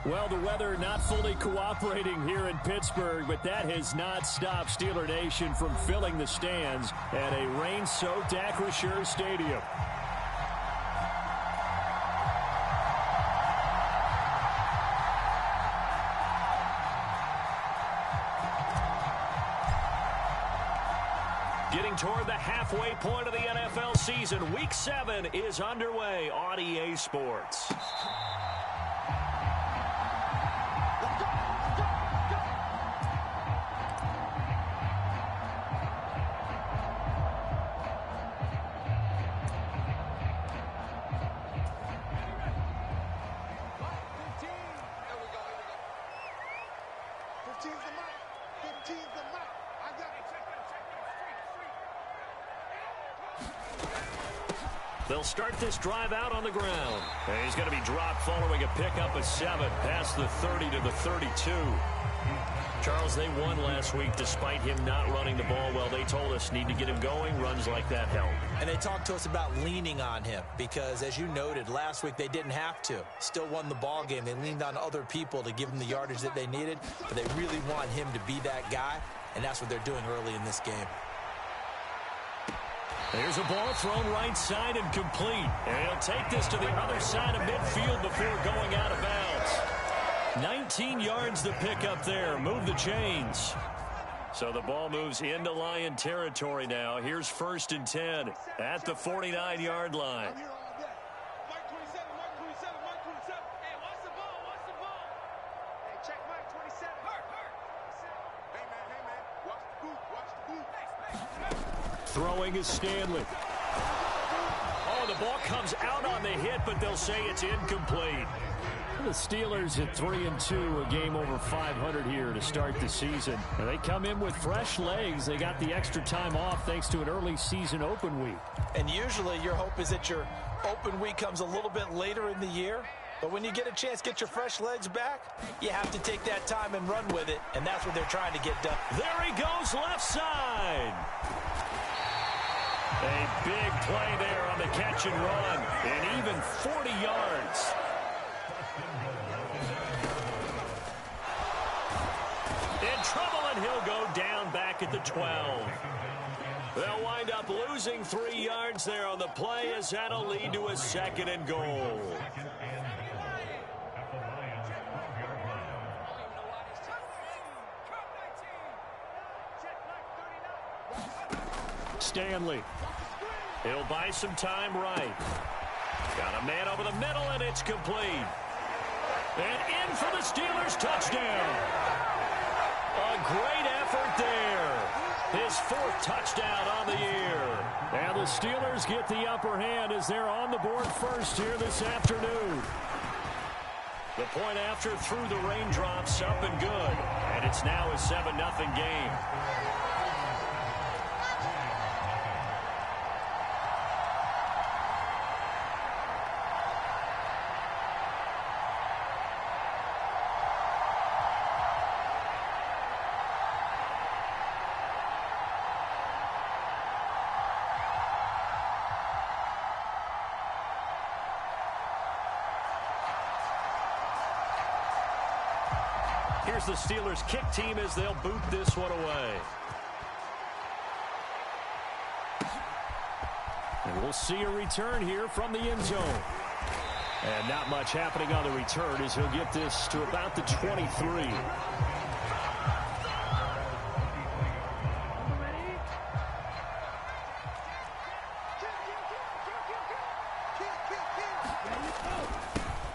Well, the weather not fully cooperating here in Pittsburgh, but that has not stopped Steeler Nation from filling the stands at a rain-soaked Acrisure Stadium. Getting toward the halfway point of the NFL season, Week 7 is underway on EA Sports. They'll start this drive out on the ground. And he's going to be dropped following a pickup of 7 past the 30 to the 32. Charles, they won last week despite him not running the ball well. They told us need to get him going. Runs like that help. And they talked to us about leaning on him because, as you noted, last week they didn't have to. Still won the ball game. They leaned on other people to give them the yardage that they needed, but they really want him to be that guy, and that's what they're doing early in this game. There's a ball thrown right side and complete. And he'll take this to the other side of midfield before going out of bounds. 19 yards the pickup there. Move the chains. So the ball moves into Lion territory now. Here's 1st and 10 at the 49-yard line. Throwing is Stanley. Oh, the ball comes out on the hit, but they'll say it's incomplete. The Steelers at 3-2, a game over 500 here to start the season. And they come in with fresh legs. They got the extra time off thanks to an early season open week. And usually your hope is that your open week comes a little bit later in the year. But when you get a chance to get your fresh legs back, you have to take that time and run with it. And that's what they're trying to get done. There he goes, left side. A big play there on the catch and run, and even 40 yards. In trouble, and he'll go down back at the 12. They'll wind up losing 3 yards there on the play, as that'll lead to a 2nd and goal. Stanley. He'll buy some time right. Got a man over the middle, and it's complete. And in for the Steelers touchdown. A great effort there. His 4th touchdown on the year. And the Steelers get the upper hand as they're on the board first here this afternoon. The point after through the raindrops, up and good. And it's now a 7-0 game. Here's the Steelers kick team as they'll boot this one away. And we'll see a return here from the end zone. And not much happening on the return as he'll get this to about the 23.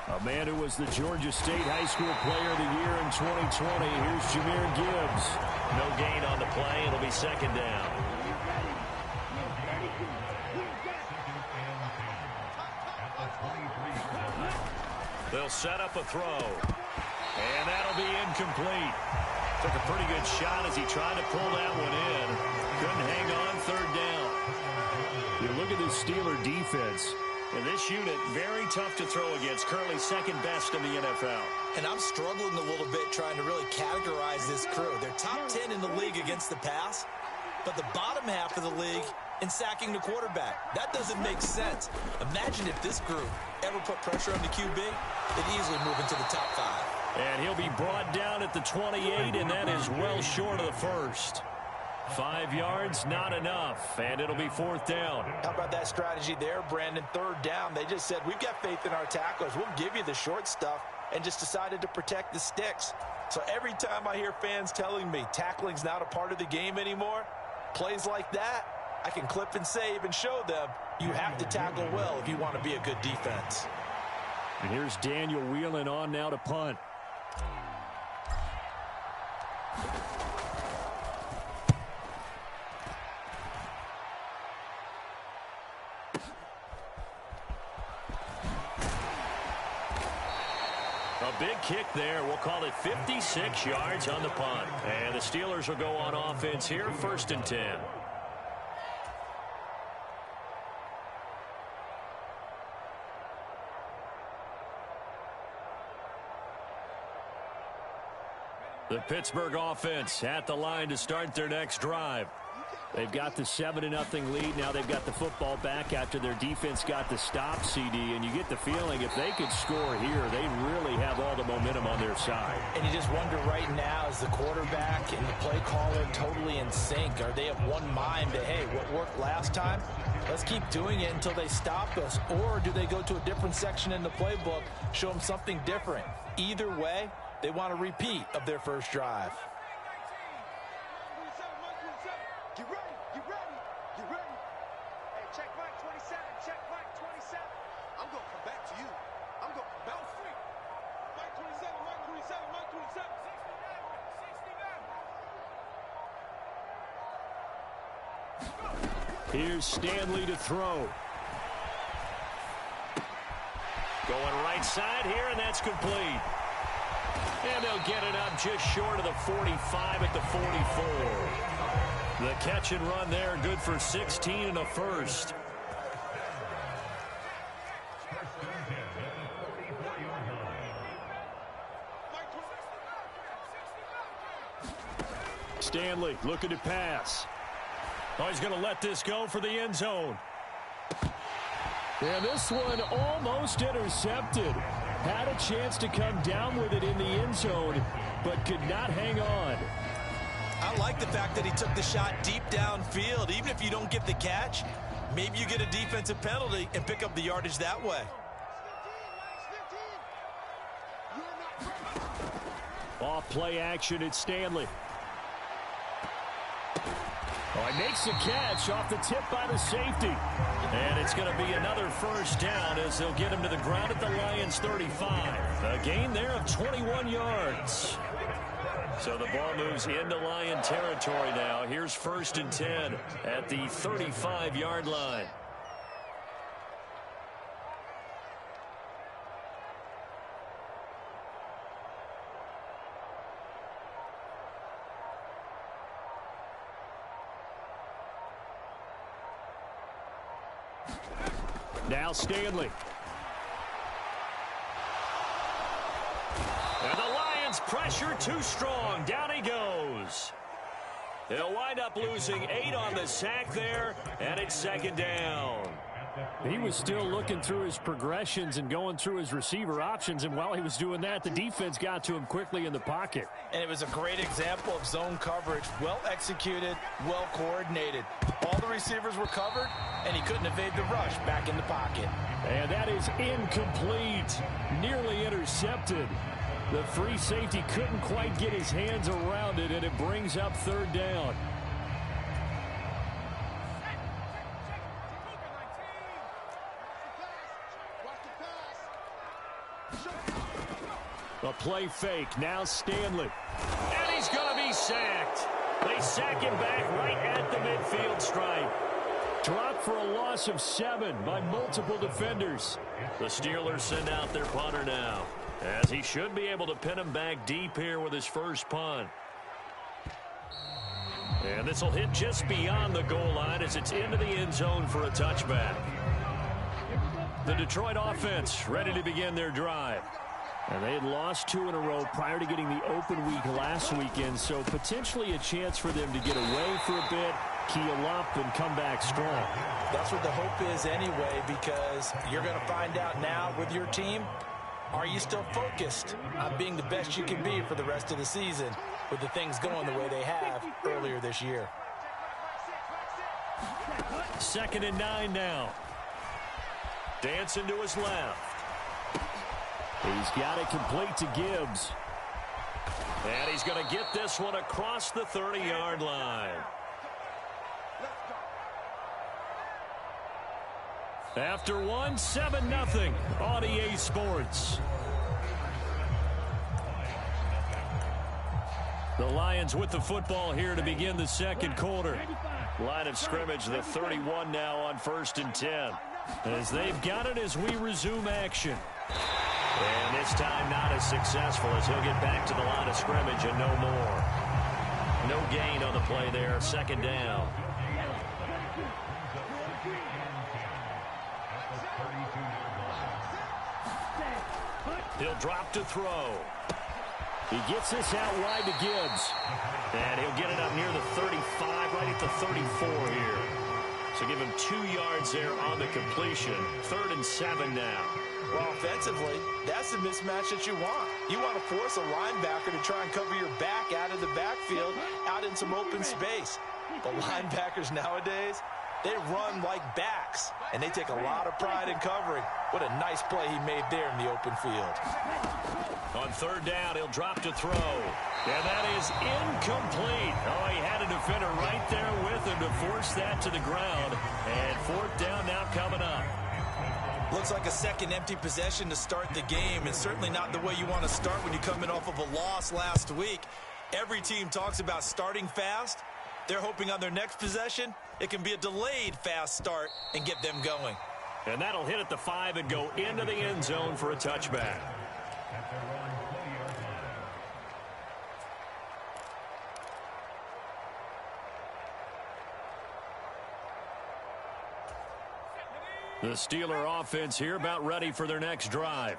A man who was the Georgia State High School Player of the Year in 2020. Here's Jahmyr Gibbs. No gain on the play. It'll be 2nd down. They'll set up a throw. And that'll be incomplete. Took a pretty good shot as he tried to pull that one in. Couldn't hang on 3rd down. You look at this Steeler defense. And this unit, very tough to throw against. Currently 2nd best in the NFL. And I'm struggling a little bit trying to really categorize this crew. They're top 10 in the league against the pass, but the bottom half of the league in sacking the quarterback. That doesn't make sense. Imagine if this group ever put pressure on the QB, they'd easily move into the top 5. And he'll be brought down at the 28, and that is well short of the first. 5 yards, not enough, and it'll be 4th down. How about that strategy there, Brandon? 3rd down. They just said, we've got faith in our tacklers. We'll give you the short stuff, and just decided to protect the sticks. So every time I hear fans telling me tackling's not a part of the game anymore, plays like that, I can clip and save and show them you have to tackle well if you want to be a good defense. And here's Daniel Whelan on now to punt. A big kick there. We'll call it 56 yards on the punt. And the Steelers will go on offense here, 1st and 10. The Pittsburgh offense at the line to start their next drive. They've got the 7-0 lead. Now they've got the football back after their defense got the stop, CD. And you get the feeling if they could score here, they really have all the momentum on their side. And you just wonder right now, is the quarterback and the play caller totally in sync? Are they of one mind that, hey, what worked last time, let's keep doing it until they stop us? Or do they go to a different section in the playbook, show them something different? Either way, they want a repeat of their first drive. You ready? Hey, check Mike 27, check Mike 27. I'm going to come back to you. I'm going to come back. Mike 27, Mike 27, Mike 27. 69. Here's Stanley to throw. Going right side here, and that's complete. And they'll get it up just short of the 45 at the 44. The catch and run there, good for 16 and a first. Stanley looking to pass. Oh, he's going to let this go for the end zone. And this one almost intercepted. Had a chance to come down with it in the end zone, but could not hang on. I like the fact that he took the shot deep downfield. Even if you don't get the catch, maybe you get a defensive penalty and pick up the yardage that way. Off play action at Stanley. Oh, he makes the catch off the tip by the safety. And it's going to be another first down as they'll get him to the ground at the Lions 35. A gain there of 21 yards. So the ball moves into Lion territory now. Here's 1st and 10 at the 35-yard line. Now Stanley. And the Lions pressure too strong. Down he goes. They'll wind up losing 8 on the sack there, and it's 2nd down. He was still looking through his progressions and going through his receiver options, and while he was doing that, the defense got to him quickly in the pocket. And it was a great example of zone coverage. Well executed, well coordinated. All the receivers were covered, and he couldn't evade the rush back in the pocket. And that is incomplete. Nearly intercepted. The free safety couldn't quite get his hands around it, and it brings up 3rd down. A play fake. Now Stanley. And he's going to be sacked. They sack him back right at the midfield stripe. Dropped for a loss of 7 by multiple defenders. The Steelers send out their punter now, as he should be able to pin him back deep here with his first punt. And this will hit just beyond the goal line as it's into the end zone for a touchback. The Detroit offense ready to begin their drive. And they had lost 2 in a row prior to getting the open week last weekend, so potentially a chance for them to get away for a bit, keel up, and come back strong. That's what the hope is anyway, because you're going to find out now with your team, Are you still focused on being the best you can be for the rest of the season with the things going the way they have earlier this year? 2nd and 9 now. Dancing to his left. He's got it complete to Gibbs. And he's going to get this one across the 30-yard line. After one, 7-0 on EA Sports. The Lions with the football here to begin the second quarter. Line of scrimmage, the 31 now on 1st and 10. As they've got it as we resume action. And this time not as successful as he'll get back to the line of scrimmage and no more. No gain on the play there, 2nd down. He'll drop to throw. He gets this out wide to Gibbs. And he'll get it up near the 35, right at the 34 here. So give him 2 yards there on the completion. 3rd and 7 now. Well, offensively, that's the mismatch that you want. You want to force a linebacker to try and cover your back out of the backfield, out in some open space. The linebackers nowadays, they run like backs, and they take a lot of pride in covering. What a nice play he made there in the open field. On 3rd down, he'll drop to throw. And that is incomplete. Oh, he had a defender right there with him to force that to the ground. And 4th down now coming up. Looks like a second empty possession to start the game, and certainly not the way you want to start when you come in off of a loss last week. Every team talks about starting fast. They're hoping on their next possession, it can be a delayed fast start and get them going. And that'll hit at the 5 and go into the end zone for a touchback. The Steeler offense here about ready for their next drive.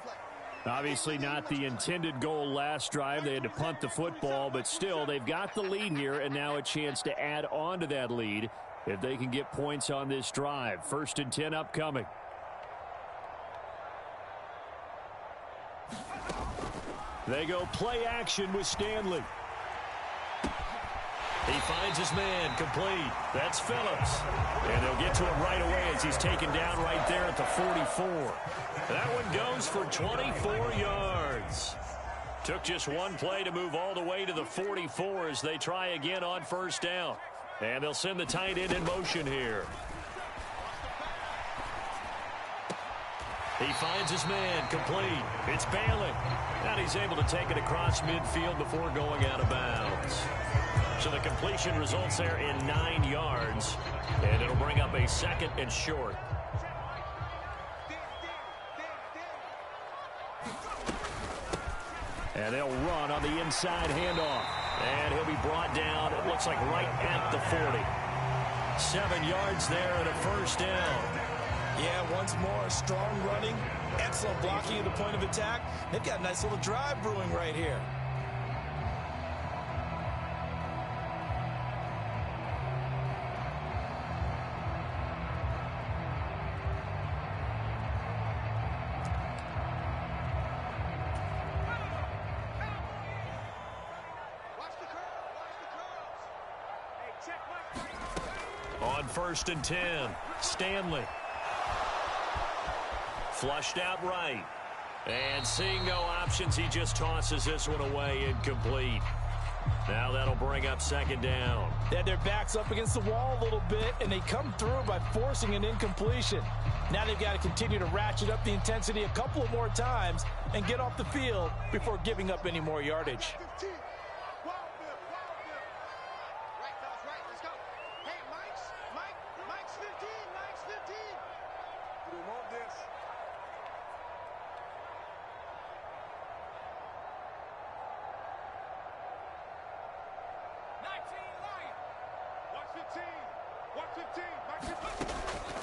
Obviously not the intended goal last drive. They had to punt the football, but still they've got the lead here and now a chance to add on to that lead if they can get points on this drive. 1st and 10 upcoming. They go play action with Stanley. He finds his man complete. That's Phillips. And they'll get to him right away as he's taken down right there at the 44. That one goes for 24 yards. Took just one play to move all the way to the 44 as they try again on 1st down. And they'll send the tight end in motion here. He finds his man complete. It's Bailey. And he's able to take it across midfield before going out of bounds. So the completion results there in 9 yards. And it'll bring up a 2nd and short. And they'll run on the inside handoff. And he'll be brought down, it looks like right at the 40. 7 yards there and a 1st down. Yeah, once more, strong running, excellent blocking at the point of attack. They've got a nice little drive brewing right here. On 1st and 10, Stanley. Flushed out right. And seeing no options, he just tosses this one away incomplete. Now that'll bring up 2nd down. They had their backs up against the wall a little bit, and they come through by forcing an incompletion. Now they've got to continue to ratchet up the intensity a couple of more times and get off the field before giving up any more yardage.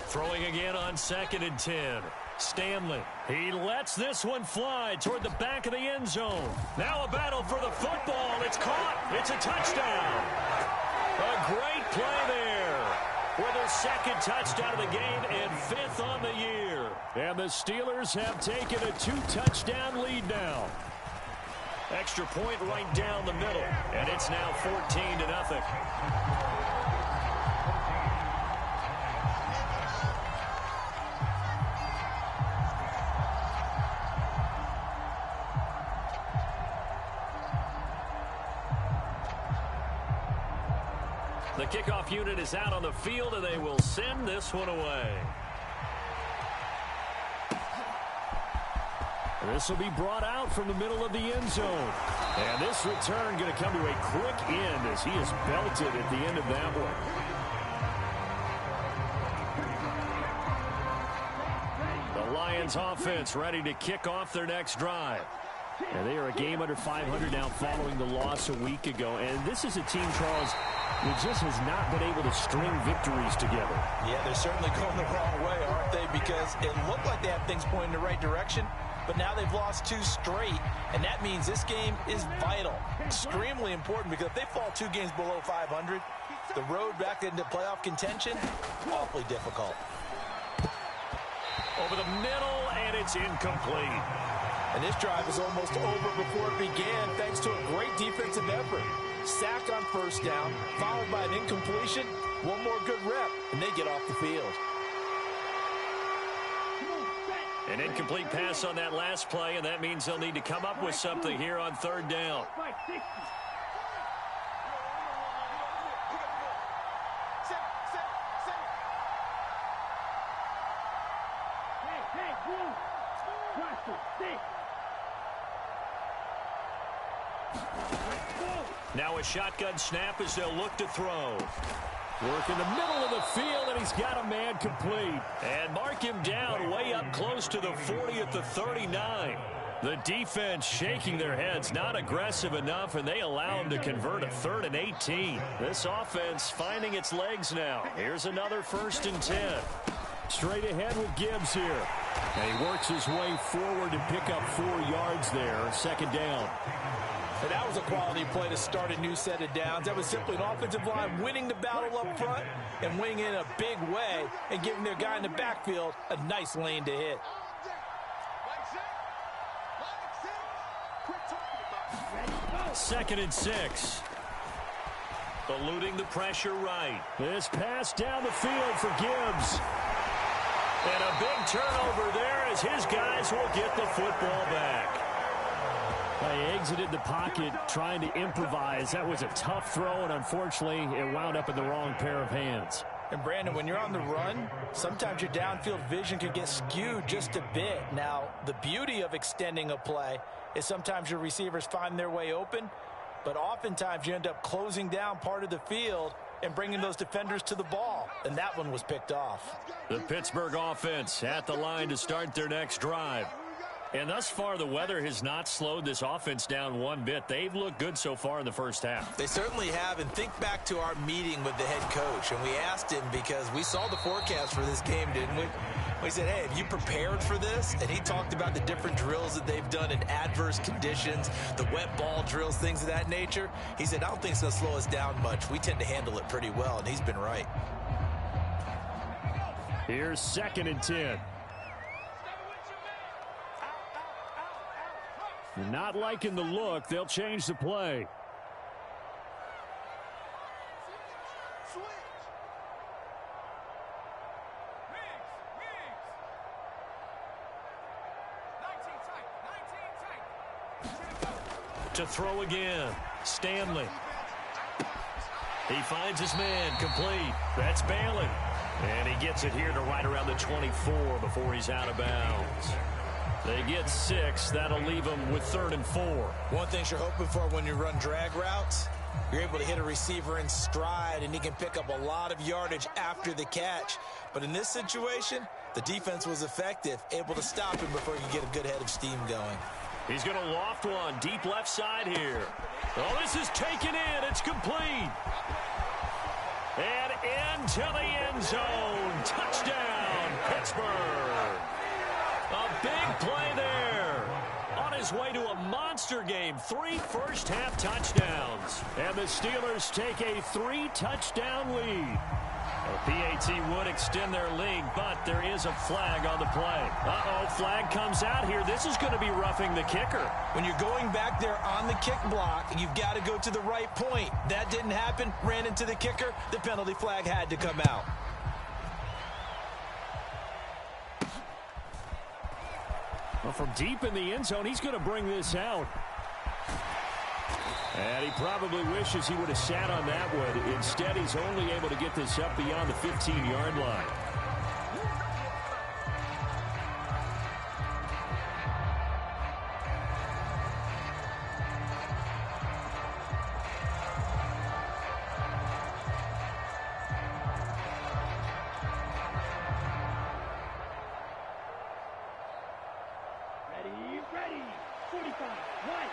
Throwing again on 2nd and 10. Stanley. He lets this one fly toward the back of the end zone. Now a battle for the football. It's caught. It's a touchdown. A great play there. with their second touchdown of the game and 5th on the year. And the Steelers have taken a 2-touchdown lead now. Extra point right down the middle, and it's now 14-0. The kickoff unit is out on the field, and they will send this one away. This will be brought out from the middle of the end zone. And this return going to come to a quick end as he is belted at the end of that one. The Lions offense ready to kick off their next drive. And they are a game under 500 now following the loss a week ago. And this is a team, Charles, that just has not been able to string victories together. Yeah, they're certainly going the wrong way, aren't they? Because it looked like they had things pointing in the right direction, but now they've lost 2 straight, and that means this game is vital, extremely important, because if they fall 2 games below 500, the road back into playoff contention, awfully difficult. Over the middle, and it's incomplete. And this drive was almost over before it began, thanks to a great defensive effort. Sack on first down, followed by an incompletion, one more good rep, and they get off the field. An incomplete pass on that last play, and that means they'll need to come up with something here on 3rd down. Now a shotgun snap as they'll look to throw. Work in the middle of the field, and he's got a man complete. And mark him down way up close to the 40 at the 39. The defense shaking their heads, not aggressive enough, and they allow him to convert a 3rd and 18. This offense finding its legs now. Here's another 1st and 10. Straight ahead with Gibbs here. And he works his way forward to pick up 4 yards there, 2nd down. And that was a quality play to start a new set of downs. That was simply an offensive line winning the battle up front and winning in a big way and giving their guy in the backfield a nice lane to hit. 2nd and 6. Eluding the pressure right. This pass down the field for Gibbs. And a big turnover there as his guys will get the football back. He exited the pocket trying to improvise. That was a tough throw, and unfortunately, it wound up in the wrong pair of hands. And, Brandon, when you're on the run, sometimes your downfield vision can get skewed just a bit. Now, the beauty of extending a play is sometimes your receivers find their way open, but oftentimes you end up closing down part of the field and bringing those defenders to the ball, and that one was picked off. The Pittsburgh offense at the line to start their next drive. And thus far, the weather has not slowed this offense down one bit. They've looked good so far in the first half. They certainly have, and think back to our meeting with the head coach, and we asked him because we saw the forecast for this game, didn't we? We said, hey, have you prepared for this? And he talked about the different drills that they've done in adverse conditions, the wet ball drills, things of that nature. He said, I don't think it's going to slow us down much. We tend to handle it pretty well, and he's been right. Here's 2nd and 10. Not liking the look. They'll change the play. To throw again. Stanley. He finds his man complete. That's Bailey. And he gets it here to right around the 24 before he's out of bounds. They get 6. That'll leave them with 3rd and 4. One thing you're hoping for when you run drag routes, you're able to hit a receiver in stride, and he can pick up a lot of yardage after the catch. But in this situation, the defense was effective, able to stop him before he could get a good head of steam going. He's going to loft one deep left side here. Oh, this is taken in. It's complete. And into the end zone. Touchdown, Pittsburgh. A big play there. on his way to a monster game. 3 first-half touchdowns. And the Steelers take a 3-touchdown lead. The PAT would extend their lead, but there is a flag on the play. Flag comes out here. This is going to be roughing the kicker. When you're going back there on the kick block, you've got to go to the right point. That didn't happen. Ran into the kicker. The penalty flag had to come out. Well, from deep in the end zone, he's going to bring this out. And he probably wishes he would have sat on that one. Instead, he's only able to get this up beyond the 15-yard line. Ready. 45. Right.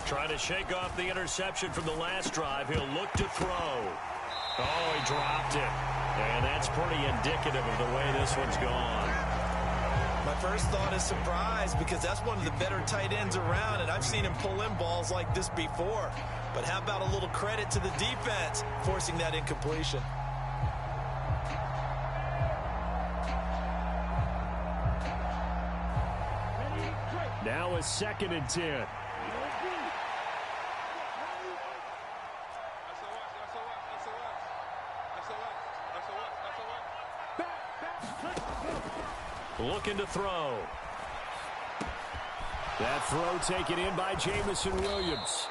Trying to shake off the interception from the last drive. He'll look to throw. Oh, he dropped it. And that's pretty indicative of the way this one's gone. My first thought is surprise, because that's one of the better tight ends around, and I've seen him pull in balls like this before. But how about a little credit to the defense forcing that incompletion? Now a 2nd and 10. Looking to throw. That throw taken in by Jameson Williams.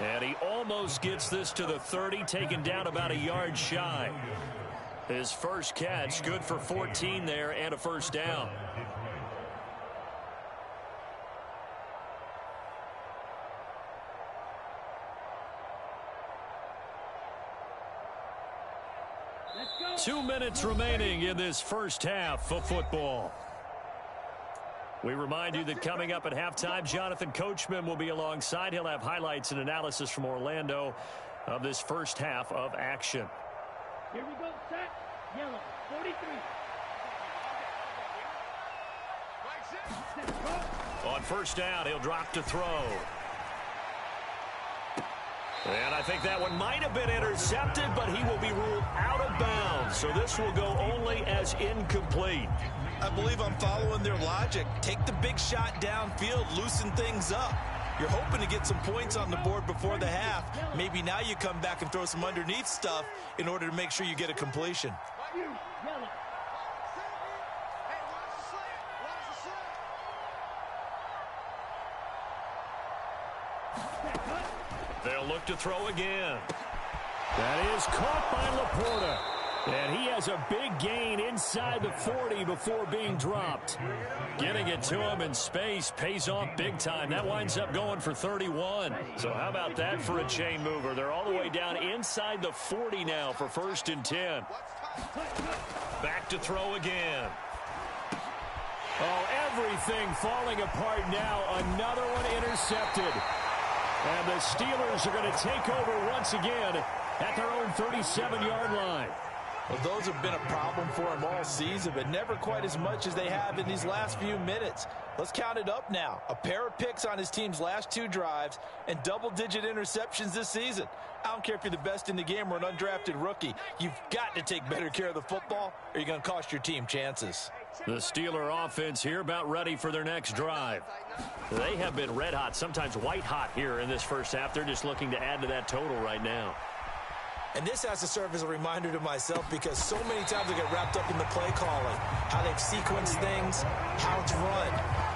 And he almost gets this to the 30, taken down about a yard shy. His first catch, good for 14 there and a first down. Let's go. 2 minutes remaining in this first half of football. We remind you that coming up at halftime, Jonathan Coachman will be alongside. He'll have highlights and analysis from Orlando of this first half of action. Here we go, set. Yellow, 43. On first down, he'll drop to throw. And I think that one might have been intercepted, but he will be ruled out of bounds. So this will go only as incomplete. I believe I'm following their logic. Take the big shot downfield, loosen things up. You're hoping to get some points on the board before the half. Maybe now you come back and throw some underneath stuff in order to make sure you get a completion. Yellow. They'll look to throw again. That is caught by Laporta. And he has a big gain inside the 40 before being dropped. Getting it to him in space pays off big time. That winds up going for 31. So how about that for a chain mover? They're all the way down inside the 40 now for 1st and 10. Back to throw again. Oh, everything falling apart now. Another one intercepted. And the Steelers are going to take over once again at their own 37-yard line. Well, those have been a problem for him all season, but never quite as much as they have in these last few minutes. Let's count it up now. A pair of picks on his team's last 2 drives and double-digit interceptions this season. I don't care if you're the best in the game or an undrafted rookie. You've got to take better care of the football or you're going to cost your team chances. The Steeler offense here about ready for their next drive. They have been red hot, sometimes white hot here in this first half. They're just looking to add to that total right now. And this has to serve as a reminder to myself, because so many times I get wrapped up in the play calling, how they've sequenced things, how it's run.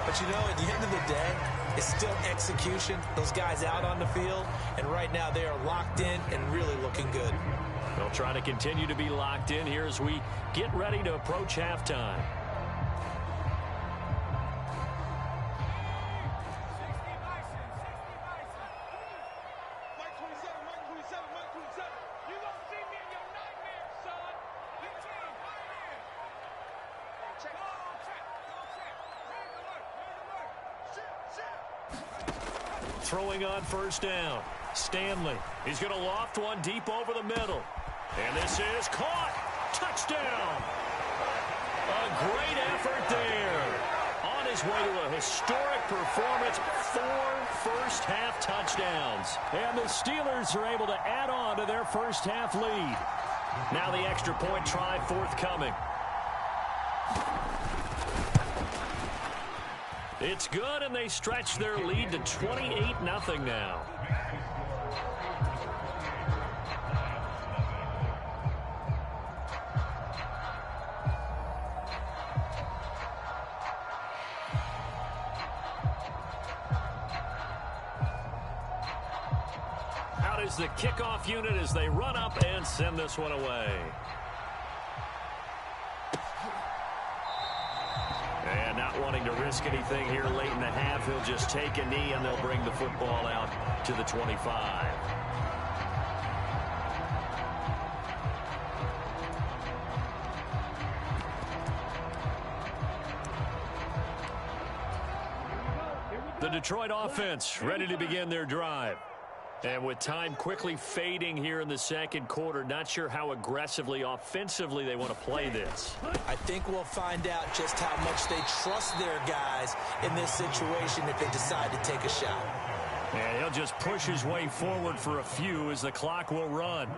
But you know, at the end of the day, it's still execution. Those guys out on the field, and right now they are locked in and really looking good. They'll try to continue to be locked in here as we get ready to approach halftime. Throwing on first down. Stanley. He's going to loft one deep over the middle. And this is caught. Touchdown. A great effort there. On his way to a historic performance, 4 first-half touchdowns. And the Steelers are able to add on to their first-half lead. Now the extra point try forthcoming. It's good, and they stretch their lead to 28-0 now. Out is the kickoff unit as they run up and send this one away. And not wanting to risk anything here late in the half, he'll just take a knee and they'll bring the football out to the 25. The Detroit offense ready to begin their drive. And with time quickly fading here in the second quarter, not sure how aggressively, offensively they want to play this. I think we'll find out just how much they trust their guys in this situation if they decide to take a shot. And he'll just push his way forward for a few as the clock will run.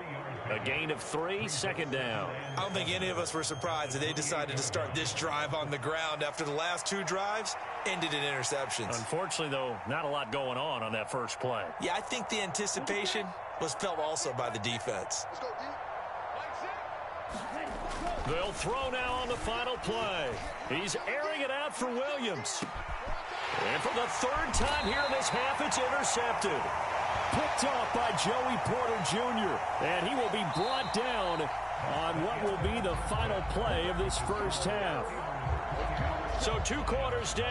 A gain of 3, second down. I don't think any of us were surprised that they decided to start this drive on the ground after the last 2 drives ended in interceptions. Unfortunately, though, not a lot going on that first play. Yeah, I think the anticipation was felt also by the defense. Let's go, D. They'll throw now on the final play. He's airing it out for Williams. And for the 3rd time here in this half, it's intercepted. Picked off by Joey Porter Jr. And he will be brought down on what will be the final play of this first half. So 2 quarters down.